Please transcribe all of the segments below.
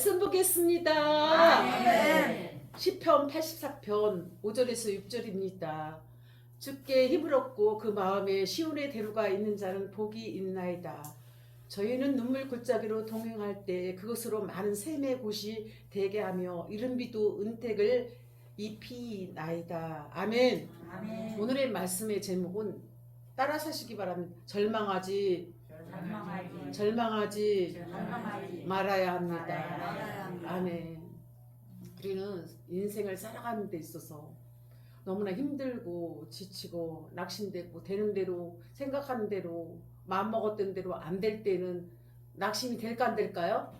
말씀 보겠습니다. 아멘. 시편 84편 5절에서 6절입니다. 주께 힘을 얻고 그 마음에 시온의 대로가 있는 자는 복이 있나이다. 저희는 눈물 골짜기로 동행할 때 그것으로 많은 샘의 곳이 되게 하며 이른 비도 은택을 입히나이다. 아멘. 아멘. 오늘의 말씀의 제목은 따라 사시기 바랍니다. 절망하지 말아야 합니다. 말아야 합니다. 아멘. 우리는 인생을 살아가는 데 있어서 너무나 힘들고 지치고 낙심되고 되는 대로 생각하는 대로 마음먹었던 대로 안 될 때는 낙심이 될까 안 될까요?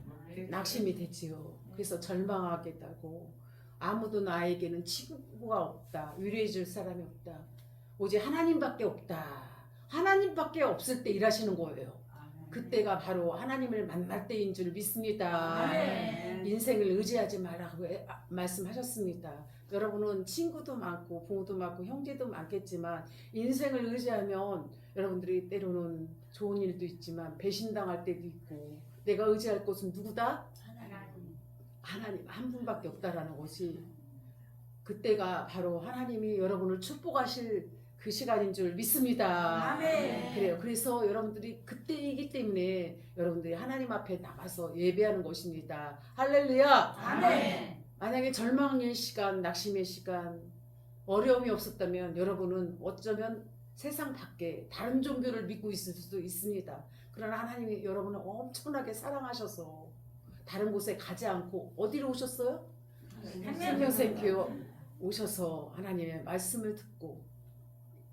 낙심이 되지요. 그래서 절망하게 되고 아무도 나에게는 친구가 없다. 위로해 줄 사람이 없다. 오직 하나님밖에 없다. 하나님밖에 없을 때 일하시는 거예요. 그때가 바로 하나님을 만날 때인 줄 믿습니다. 아멘. 인생을 의지하지 말라고 말씀하셨습니다. 여러분은 친구도 많고 부모도 많고 형제도 많겠지만 인생을 의지하면 여러분들이 때로는 좋은 일도 있지만 배신당할 때도 있고 내가 의지할 곳은 누구다? 하나님 한 분밖에 없다라는 것이 그때가 바로 하나님이 여러분을 축복하실 그 시간인 줄 믿습니다. 아멘. 그래요. 그래서 여러분들이 그때이기 때문에 여러분들이 하나님 앞에 나가서 예배하는 것입니다. 할렐루야. 아멘. 만약에 절망의 시간, 낙심의 시간, 어려움이 없었다면 여러분은 어쩌면 세상 밖에 다른 종교를 믿고 있을 수도 있습니다. 그러나 하나님이 여러분을 엄청나게 사랑하셔서 다른 곳에 가지 않고 어디로 오셨어요? 생명샘교회 오셔서 하나님의 말씀을 듣고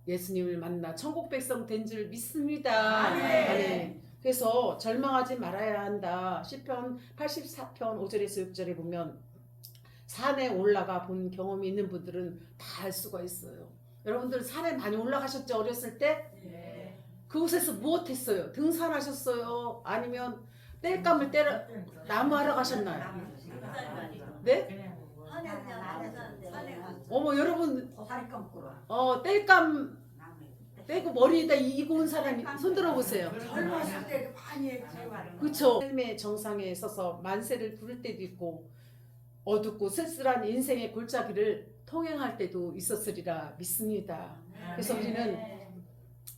예수님을 만나 천국 백성 된 줄 믿습니다. 아멘. 그래서 절망하지 말아야 한다. 시편 84편 5절에서 6절에 보면 산에 올라가 본 경험이 있는 분들은 다 알 수가 있어요. 여러분들 산에 많이 올라가셨죠? 어렸을 때? 네. 그곳에서 무엇 했어요? 등산하셨어요? 아니면 땔감을 떼러 나무하러 가셨나요? 네? 어머 여러분 땔감 떼고 머리에다 이고 온 사람이 손들어 보세요. 젊었을 때 많이 했지. 그렇죠. 삶의 정상에 서서 만세를 부를 때도 있고 어둡고 쓸쓸한 인생의 골짜기를 통행할 때도 있었으리라 믿습니다. 그래서 우리는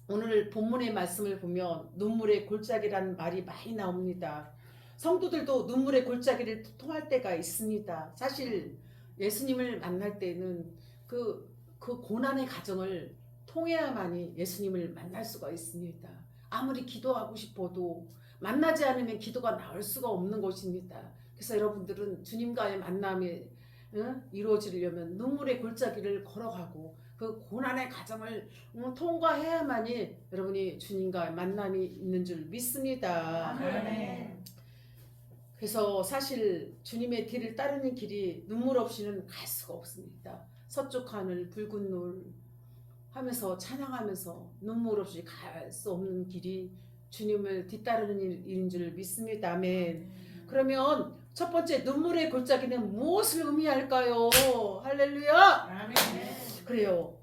오늘 본문의 말씀을 보면 눈물의 골짜기라는 말이 많이 나옵니다. 성도들도 눈물의 골짜기를 통할 때가 있습니다. 사실 예수님을 만날 때는 그 고난의 과정을 통해야만이 예수님을 만날 수가 있습니다. 아무리 기도하고 싶어도 만나지 않으면 기도가 나올 수가 없는 것입니다. 그래서 여러분들은 주님과의 만남이 이루어지려면 눈물의 골짜기를 걸어가고 그 고난의 과정을 통과해야만이 여러분이 주님과의 만남이 있는 줄 믿습니다. 아멘. 그래서 사실 주님의 길을 따르는 길이 눈물 없이는 갈 수가 없습니다. 서쪽 하늘 붉은 노을 하면서 찬양하면서 눈물 없이 갈 수 없는 길이 주님을 뒤따르는 일인 줄 믿습니다. 아멘. 그러면 첫 번째 눈물의 골짜기는 무엇을 의미할까요? 할렐루야. 아멘. 그래요.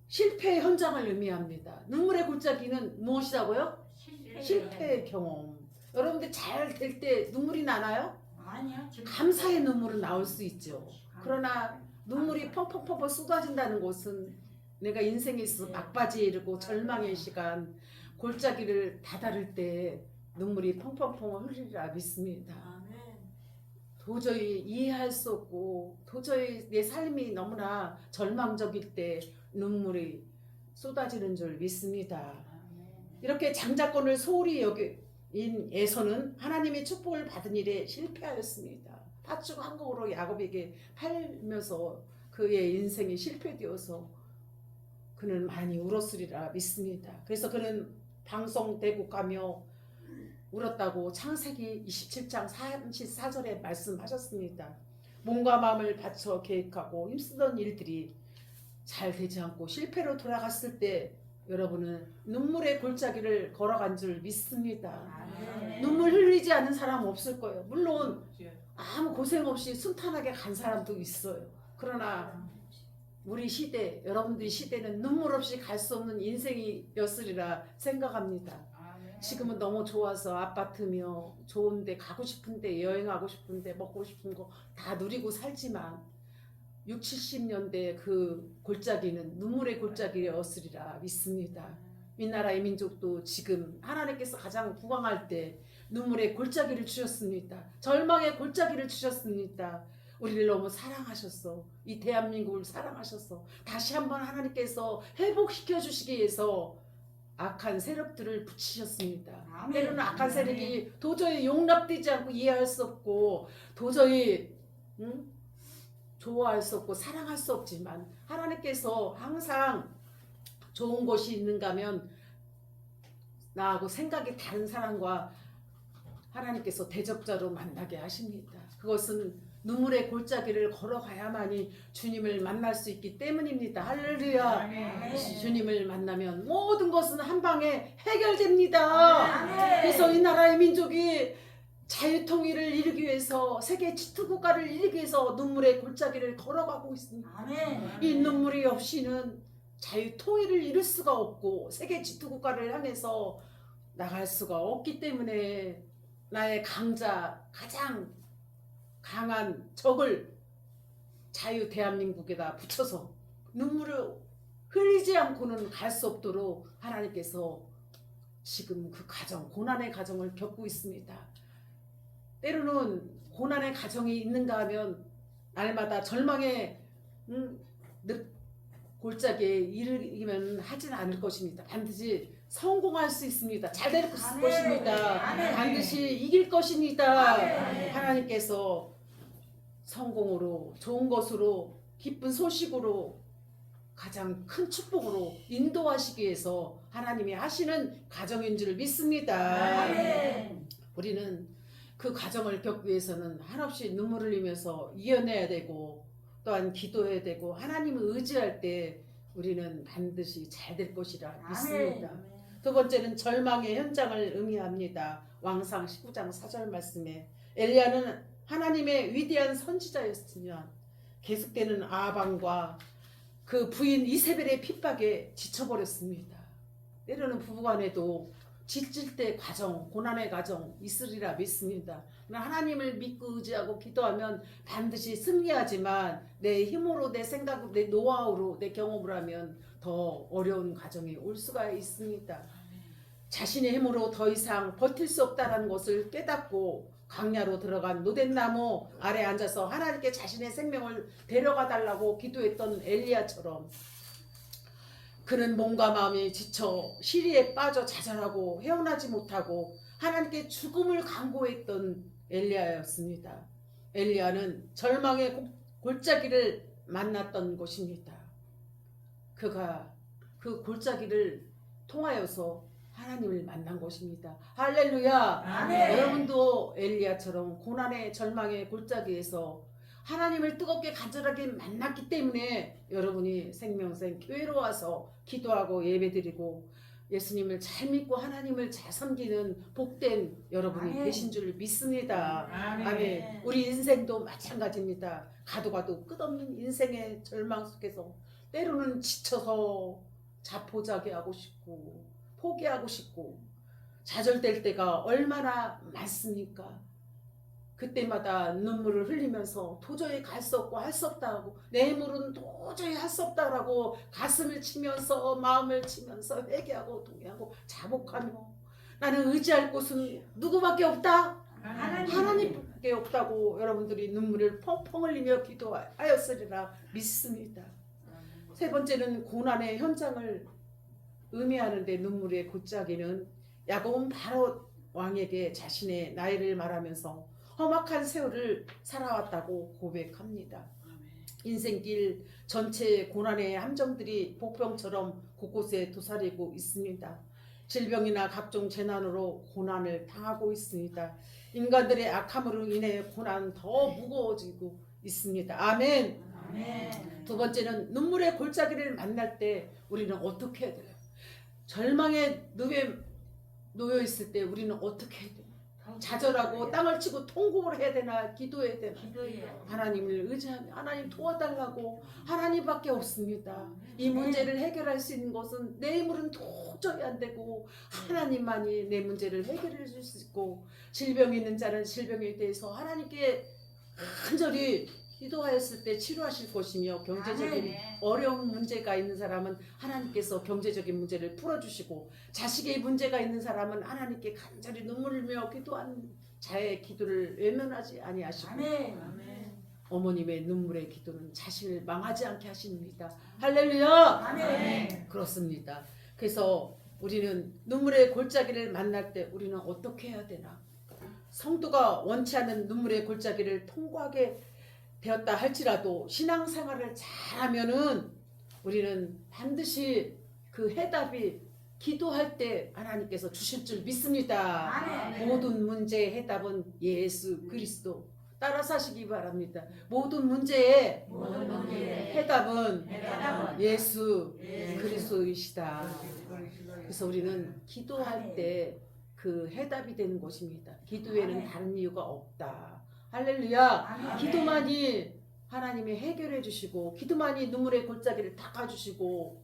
실패의 현장을 의미합니다. 눈물의 골짜기는 무엇이라고요? 실패의 경험. 여러분들 잘 될 때 눈물이 나나요? 아니요. 감사의 눈물은 나올 수 있죠. 그러나 눈물이 펑펑펑펑 쏟아진다는 것은 내가 인생에 있어서 막바지에 이르고 절망의 시간, 골짜기를 다다를 때 눈물이 펑펑펑 흐르리라 믿습니다. 도저히 이해할 수 없고 도저히 내 삶이 너무나 절망적일 때 눈물이 쏟아지는 줄 믿습니다. 이렇게 장자권을 소홀히 여긴 에서는 하나님의 축복을 받은 일에 실패하였습니다. 팥죽 한 곡으로 야곱에게 팔면서 그의 인생이 실패되어서 그는 많이 울었으리라 믿습니다. 그래서 그는 방송대국 가며 울었다고 창세기 27장 34절에 말씀하셨습니다. 몸과 마음을 바쳐 계획하고 힘쓰던 일들이 잘 되지 않고 실패로 돌아갔을 때 여러분은 눈물의 골짜기를 걸어간 줄 믿습니다. 눈물 흘리지 않은 사람 없을 거예요. 물론 아무 고생 없이 순탄하게 간 사람도 있어요. 그러나 우리 시대, 여러분들의 시대는 눈물 없이 갈 수 없는 인생이었으리라 생각합니다. 지금은 너무 좋아서 아파트며 좋은데 가고 싶은데 여행하고 싶은데 먹고 싶은 거 다 누리고 살지만 6, 70년대 그 골짜기는 눈물의 골짜기였으리라 믿습니다. 이 나라의 민족도 지금 하나님께서 가장 부강할 때 눈물의 골짜기를 주셨습니다. 절망의 골짜기를 주셨습니다. 우리를 너무 사랑하셨어. 이 대한민국을 사랑하셨어. 다시 한번 하나님께서 회복시켜 주시기 위해서 악한 세력들을 붙이셨습니다. 아멘. 때로는 악한 아멘. 세력이 도저히 용납되지 않고 이해할 수 없고 도저히 좋아할 수 없고 사랑할 수 없지만 하나님께서 항상 좋은 것이 있는가 하면 나하고 생각이 다른 사람과 하나님께서 대적자로 만나게 하십니다. 그것은 눈물의 골짜기를 걸어가야만이 주님을 만날 수 있기 때문입니다. 할렐루야. 아멘. 주님을 만나면 모든 것은 한 방에 해결됩니다. 아멘. 그래서 이 나라의 민족이 자유통일을 이루기 위해서 세계 지투국가를 이루기 위해서 눈물의 골짜기를 걸어가고 있습니다. 아멘. 이 눈물이 없이는 자유통일을 이룰 수가 없고 세계 지투국가를 향해서 나갈 수가 없기 때문에 나의 강자 가장 강한 적을 자유 대한민국에다 붙여서 눈물을 흘리지 않고는 갈 수 없도록 하나님께서 지금 그 가정, 고난의 가정을 겪고 있습니다. 때로는 고난의 가정이 있는가 하면 날마다 절망의 골짜기에 이르기면 하진 않을 것입니다. 반드시 성공할 수 있습니다. 잘 될 아멘. 것입니다. 아멘. 반드시 이길 것입니다. 아멘. 하나님께서 성공으로 좋은 것으로 기쁜 소식으로 가장 큰 축복으로 인도하시기 위해서 하나님이 하시는 가정인 줄 믿습니다. 아멘. 우리는 그 과정을 겪기 위해서는 한없이 눈물을 흘리면서 이겨내야 되고 또한 기도해야 되고 하나님을 의지할 때 우리는 반드시 잘 될 것이라 믿습니다. 두 번째는 절망의 현장을 의미합니다. 왕상 19장 4절 말씀에 엘리야는 하나님의 위대한 선지자였으며 계속되는 아방과 그 부인 이세벨의 핍박에 지쳐버렸습니다. 때로는 부부간에도 지칠 때 과정, 고난의 과정 있으리라 믿습니다. 하나님을 믿고 의지하고 기도하면 반드시 승리하지만 내 힘으로, 내 생각으로, 내 노하우로, 내 경험으로 하면 더 어려운 과정이 올 수가 있습니다. 자신의 힘으로 더 이상 버틸 수 없다는 것을 깨닫고 광야로 들어간 노뎃나무 아래 앉아서 하나님께 자신의 생명을 데려가 달라고 기도했던 엘리야처럼 그는 몸과 마음이 지쳐 시리에 빠져 좌절하고 헤어나지 못하고 하나님께 죽음을 간구했던 엘리야였습니다. 엘리야는 절망의 골짜기를 만났던 것입니다. 그가 그 골짜기를 통하여서 하나님을 만난 것입니다. 할렐루야. 아멘. 여러분도 엘리야처럼 고난의 절망의 골짜기에서 하나님을 뜨겁게 간절하게 만났기 때문에 여러분이 생명생 교회로 와서 기도하고 예배드리고 예수님을 잘 믿고 하나님을 잘 섬기는 복된 여러분이 아멘. 되신 줄 믿습니다. 아멘. 아멘. 우리 인생도 마찬가지입니다. 가도 가도 끝없는 인생의 절망 속에서 때로는 지쳐서 자포자기하고 싶고 포기하고 싶고 좌절될 때가 얼마나 많습니까? 그때마다 눈물을 흘리면서 도저히 갈 수 없고 할 수 없다 하고 내 힘으로는 도저히 할 수 없다라고 가슴을 치면서 마음을 치면서 회개하고 동의하고 자복하며 나는 의지할 곳은 누구밖에 없다? 하나님밖에 없다고 여러분들이 눈물을 펑펑 흘리며 기도하였으리라 믿습니다. 세 번째는 고난의 현장을 의미하는데 눈물의 골짜기는 야곱은 바로 왕에게 자신의 나이를 말하면서 험악한 세월을 살아왔다고 고백합니다. 인생길 전체의 고난의 함정들이 복병처럼 곳곳에 도사리고 있습니다. 질병이나 각종 재난으로 고난을 당하고 있습니다. 인간들의 악함으로 인해 고난은 더 무거워지고 있습니다. 아멘. 아멘. 두 번째는 눈물의 골짜기를 만날 때 우리는 어떻게 해야 돼요? 절망에 놓여 있을 때 우리는 어떻게 해야 돼요? 좌절하고 땅을 치고 통곡을 해야 되나 기도해야 되나 기도해요. 하나님을 의지하며 하나님 도와달라고 하나님밖에 없습니다. 이 문제를 해결할 수 있는 것은 내 힘으로는 도저히 안 되고 하나님만이 내 문제를 해결해 줄 수 있고 질병이 있는 자는 질병에 대해서 하나님께 간절히 기도하였을 때 치료하실 것이며 경제적인 아멘. 어려운 문제가 있는 사람은 하나님께서 경제적인 문제를 풀어주시고 자식의 문제가 있는 사람은 하나님께 간절히 눈물을 흘며 기도한 자의 기도를 외면하지 아니하시고 아멘. 어머님의 눈물의 기도는 자신을 망하지 않게 하십니다. 할렐루야! 아멘. 그렇습니다. 그래서 우리는 눈물의 골짜기를 만날 때 우리는 어떻게 해야 되나? 성도가 원치 않는 눈물의 골짜기를 통과하게 되었다 할지라도 신앙생활을 잘하면은 우리는 반드시 그 해답이 기도할 때 하나님께서 주실 줄 믿습니다. 아멘. 모든 문제의 해답은 예수 그리스도. 따라 사시기 바랍니다. 모든 문제의 모든 문제의 해답은 해답은 예수 예수 그리스도이시다. 그래서 우리는 기도할 때 그 해답이 되는 것입니다. 기도에는 아멘. 다른 이유가 없다. 할렐루야. 아멘. 기도만이 하나님이 해결해 주시고 기도만이 눈물의 골짜기를 닦아주시고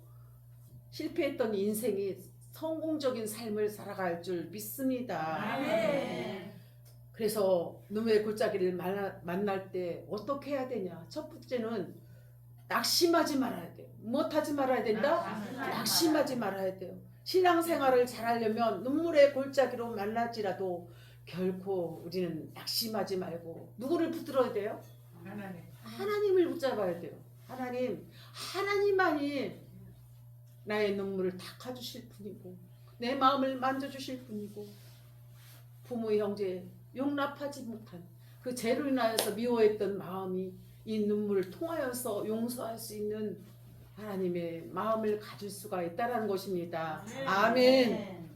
실패했던 인생이 성공적인 삶을 살아갈 줄 믿습니다. 아멘. 그래서 눈물의 골짜기를 만날 때 어떻게 해야 되냐? 첫 번째는 낙심하지 말아야 돼요. 못하지 말아야 된다? 낙심하지 말아야 돼요. 신앙생활을 잘하려면 눈물의 골짜기로 만날지라도 결코 우리는 낙심하지 말고 누구를 붙들어야 돼요? 하나님을 붙잡아야 돼요. 하나님만이 나의 눈물을 닦아주실 분이고 내 마음을 만져주실 분이고 부모 형제 용납하지 못한 그 죄로 인하여서 미워했던 마음이 이 눈물을 통하여서 용서할 수 있는 하나님의 마음을 가질 수가 있다는 것입니다. 아멘.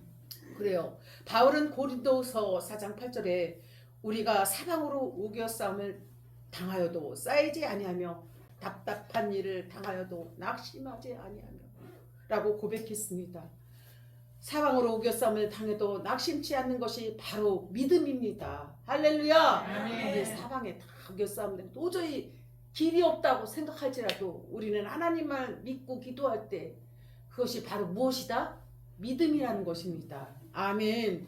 그래요. 바울은 고린도서 4장 8절에 우리가 사방으로 우겨싸움을 당하여도 쌓이지 아니하며 답답한 일을 당하여도 낙심하지 아니하며 라고 고백했습니다. 사방으로 우겨싸움을 당해도 낙심치 않는 것이 바로 믿음입니다. 할렐루야. 아멘. 우리 사방에 다 우겨싸움을 도저히 길이 없다고 생각할지라도 우리는 하나님만 믿고 기도할 때 그것이 바로 무엇이다? 믿음이라는 것입니다. 아멘.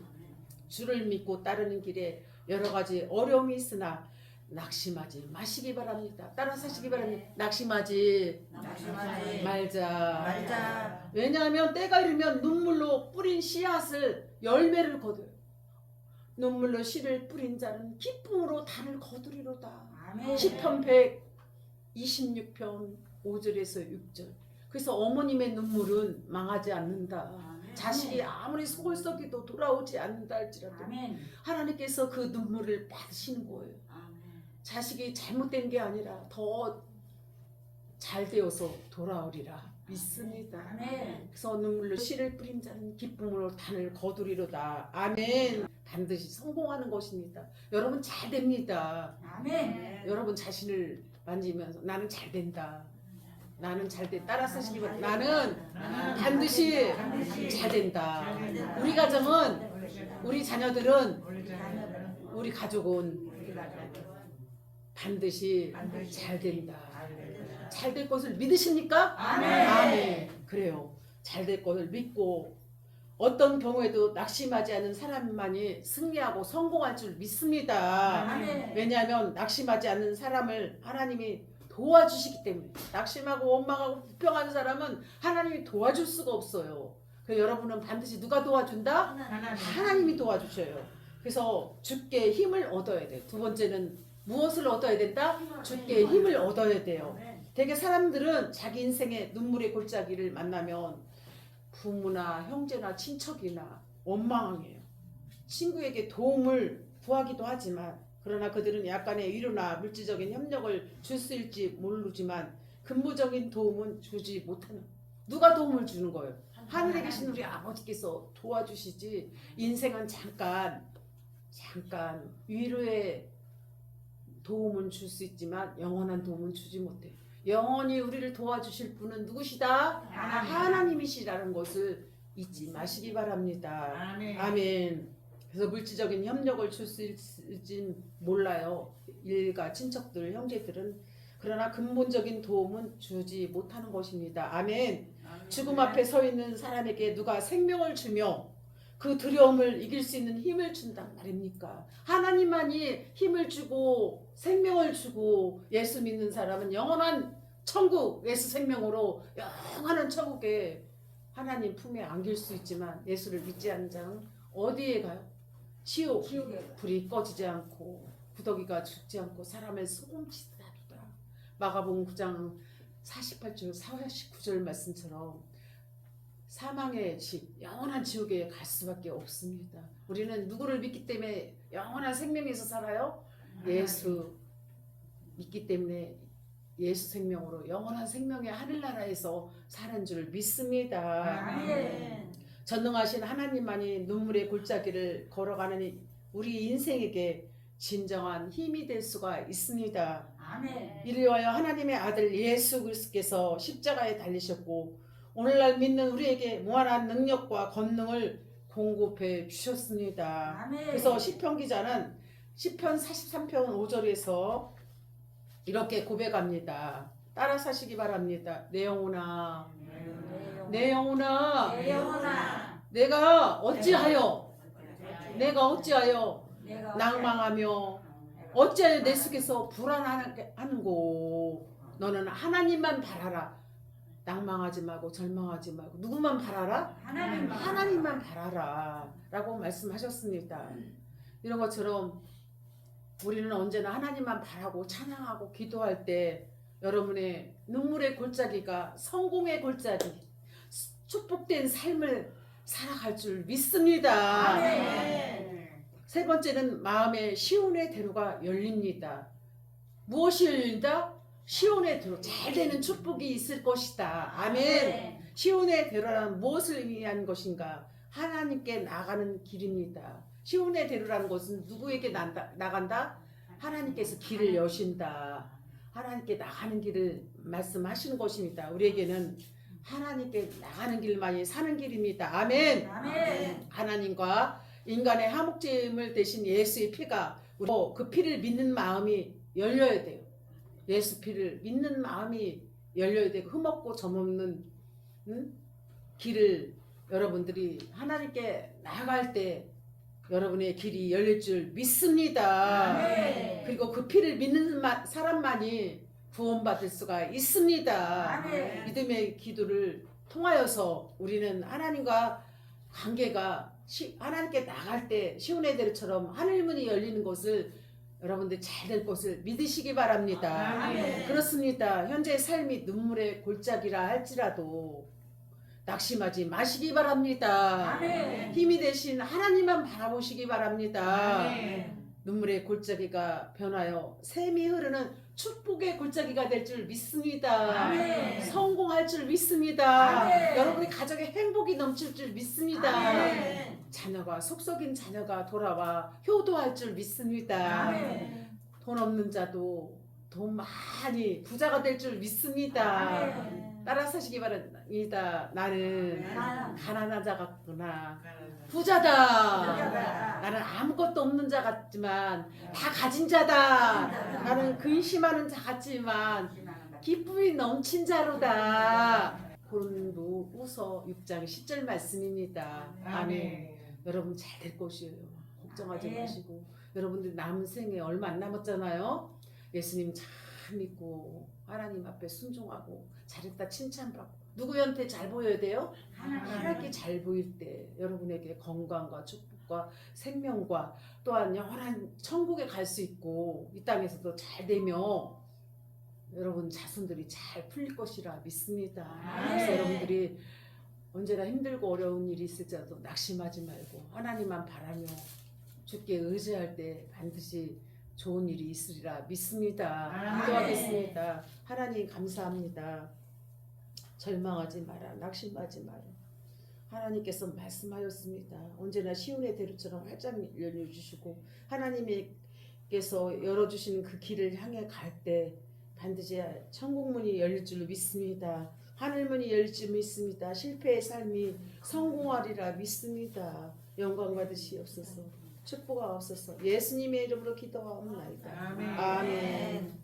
주를 믿고 따르는 길에 여러 가지 어려움이 있으나 낙심하지 마시기 바랍니다. 따라 사시기 바랍니다. 낙심하지 말자. 왜냐하면 때가 이르면 눈물로 뿌린 씨앗을 열매를 거둬요. 눈물로 씨를 뿌린 자는 기쁨으로 단을 거두리로다. 아멘. 시편 126편 5절에서 6절. 그래서 어머님의 눈물은 망하지 않는다. 자식이 아무리 속을 썩여도 돌아오지 않는다 할지라도 아멘. 하나님께서 그 눈물을 받으시는 거예요. 자식이 잘못된 게 아니라 더 잘 되어서 돌아오리라 믿습니다. 아멘. 그래서 눈물로 씨를 뿌린 자는 기쁨으로 단을 거두리로다. 아멘. 반드시 성공하는 것입니다. 여러분 잘 됩니다. 아멘. 여러분 자신을 만지면서 나는 잘 된다. 나는 잘 돼. 따라 사시기 바랍니다. 나는 반드시 잘 된다. 우리 가정은, 우리 자녀들은, 우리 가족은 반드시 잘 된다. 잘 될 것을 믿으십니까? 아멘. 그래요. 잘 될 것을 믿고 어떤 경우에도 낙심하지 않은 사람만이 승리하고 성공할 줄 믿습니다. 아멘. 왜냐하면 낙심하지 않는 사람을 하나님이 도와주시기 때문에. 낙심하고 원망하고 불평하는 사람은 하나님이 도와줄 수가 없어요. 그래서 여러분은 반드시 누가 도와준다? 하나님이 도와주셔요. 그래서 주께 힘을 얻어야 돼요. 두 번째는 무엇을 얻어야 된다? 주께 힘을 얻어야 돼요. 되게 사람들은 자기 인생의 눈물의 골짜기를 만나면 부모나 형제나 친척이나 원망해요. 친구에게 도움을 구하기도 하지만 그러나 그들은 약간의 위로나 물질적인 협력을 줄 수 있을지 모르지만 근본적인 도움은 주지 못하는. 누가 도움을 주는 거예요? 하늘에 계신 우리 아버지께서 도와주시지. 인생은 잠깐 위로의 도움은 줄 수 있지만 영원한 도움은 주지 못해요. 영원히 우리를 도와주실 분은 누구시다? 하나님이시라는 것을 잊지 마시기 바랍니다. 아멘. 그래서 물질적인 협력을 줄 수 있을진 몰라요. 일가 친척들 형제들은. 그러나 근본적인 도움은 주지 못하는 것입니다. 아멘. 죽음 앞에 서 있는 사람에게 누가 생명을 주며 그 두려움을 이길 수 있는 힘을 준단 말입니까? 하나님만이 힘을 주고 생명을 주고 예수 믿는 사람은 영원한 천국, 예수 생명으로 영원한 천국에 하나님 품에 안길 수 있지만 예수를 믿지 않는 자는 어디에 가요? 지옥. 불이 꺼지지 않고 구더기가 죽지 않고 사람을 소금치다 두더라. 마가복음 9장 48절 49절 말씀처럼 사망의 집, 영원한 지옥에 갈 수밖에 없습니다. 우리는 누구를 믿기 때문에 영원한 생명에서 살아요? 예수 믿기 때문에 예수 생명으로 영원한 생명의 하늘나라에서 사는 줄 믿습니다. 아멘. 전능하신 하나님만이 눈물의 골짜기를 걸어가는 우리 인생에게 진정한 힘이 될 수가 있습니다. 아멘. 이를 위하여 하나님의 아들 예수 그리스도께서 십자가에 달리셨고 오늘날 믿는 우리에게 무한한 능력과 권능을 공급해 주셨습니다. 아멘. 그래서 시편 기자는 시편 43편 5절에서 이렇게 고백합니다. 따라서 하시기 바랍니다. 내 영혼아, 내 영혼아, 내 영혼아, 내가 어찌하여 내가 낭망하며 어찌하여 내 속에서 불안하는고. 너는 하나님만 바라라. 낭망하지 말고 절망하지 말고 누구만 바라라? 하나님만 바라라 라고 말씀하셨습니다. 이런 것처럼 우리는 언제나 하나님만 바라고 찬양하고 기도할 때 여러분의 눈물의 골짜기가 성공의 골짜기, 축복된 삶을 살아갈 줄 믿습니다. 아멘. 세 번째는 마음의 시온의 대로가 열립니다. 무엇이 열린다? 시온의 대로, 잘 되는 축복이 있을 것이다. 아멘. 시온의 대로란 무엇을 위한 것인가? 하나님께 나가는 길입니다. 시온의 대로라는 것은 누구에게 나간다? 하나님께서 길을 여신다. 하나님께 나가는 길을 말씀하시는 것입니다. 우리에게는 하나님께 나가는 길만이 사는 길입니다. 아멘. 아멘. 하나님과 인간의 화목제물 대신 예수의 피가 그 피를 믿는 마음이 열려야 돼요. 예수 피를 믿는 마음이 열려야 되고 흠없고 점없는 길을 여러분들이 하나님께 나아갈 때 여러분의 길이 열릴 줄 믿습니다. 아멘. 그리고 그 피를 믿는 사람만이 구원받을 수가 있습니다. 아멘. 믿음의 기도를 통하여서 우리는 하나님과 관계가 하나님께 나갈 때 시온의 대로처럼 하늘문이 열리는 것을 여러분들 잘 될 것을 믿으시기 바랍니다. 아멘. 그렇습니다. 현재 삶이 눈물의 골짜기라 할지라도 낙심하지 마시기 바랍니다. 아멘. 힘이 되신 하나님만 바라보시기 바랍니다. 아멘. 눈물의 골짜기가 변하여 샘이 흐르는 축복의 골짜기가 될 줄 믿습니다. 아멘. 성공할 줄 믿습니다. 아멘. 여러분의 가정에 행복이 넘칠 줄 믿습니다. 아멘. 자녀가 속썩인 자녀가 돌아와 효도할 줄 믿습니다. 아멘. 돈 없는 자도 돈 많이 부자가 될 줄 믿습니다. 아멘. 따라서 하시기 바랍니다. 나는 나는 가난한 자 같구나. 부자다. 부자다. 나는 아무것도 없는 자 같지만 다 가진 자다. 나는 근심하는 자 같지만 기쁨이 넘친 자로다. 고린도후서 6장 10절 말씀입니다. 아멘. 여러분 잘 될 것이에요. 걱정하지 아멘. 마시고. 여러분들 남은 생에 얼마 안 남았잖아요. 예수님 잘 믿고 하나님 앞에 순종하고 잘했다 칭찬받고 누구한테 잘 보여야 돼요? 하나님께 잘 보일 때 여러분에게 건강과 축복과 생명과 또한 영원한 천국에 갈 수 있고 이 땅에서도 잘 되며 여러분 자손들이 잘 풀릴 것이라 믿습니다. 그래서 아멘. 여러분들이 언제나 힘들고 어려운 일이 있을지라도 낙심하지 말고 하나님만 바라며 주께 의지할 때 반드시 좋은 일이 있으리라 믿습니다. 아멘. 기도하겠습니다. 하나님 감사합니다. 절망하지 마라. 낙심하지 마라. 하나님께서 말씀하였습니다. 언제나 시온의 대로처럼 활짝 열려주시고 하나님께서 열어주시는 그 길을 향해 갈 때 반드시 천국문이 열릴 줄로 믿습니다. 하늘문이 열릴 줄 믿습니다. 실패의 삶이 성공하리라 믿습니다. 영광 받으시옵소서. 축복하옵소서. 예수님의 이름으로 기도하옵나이다. 아멘. 아멘.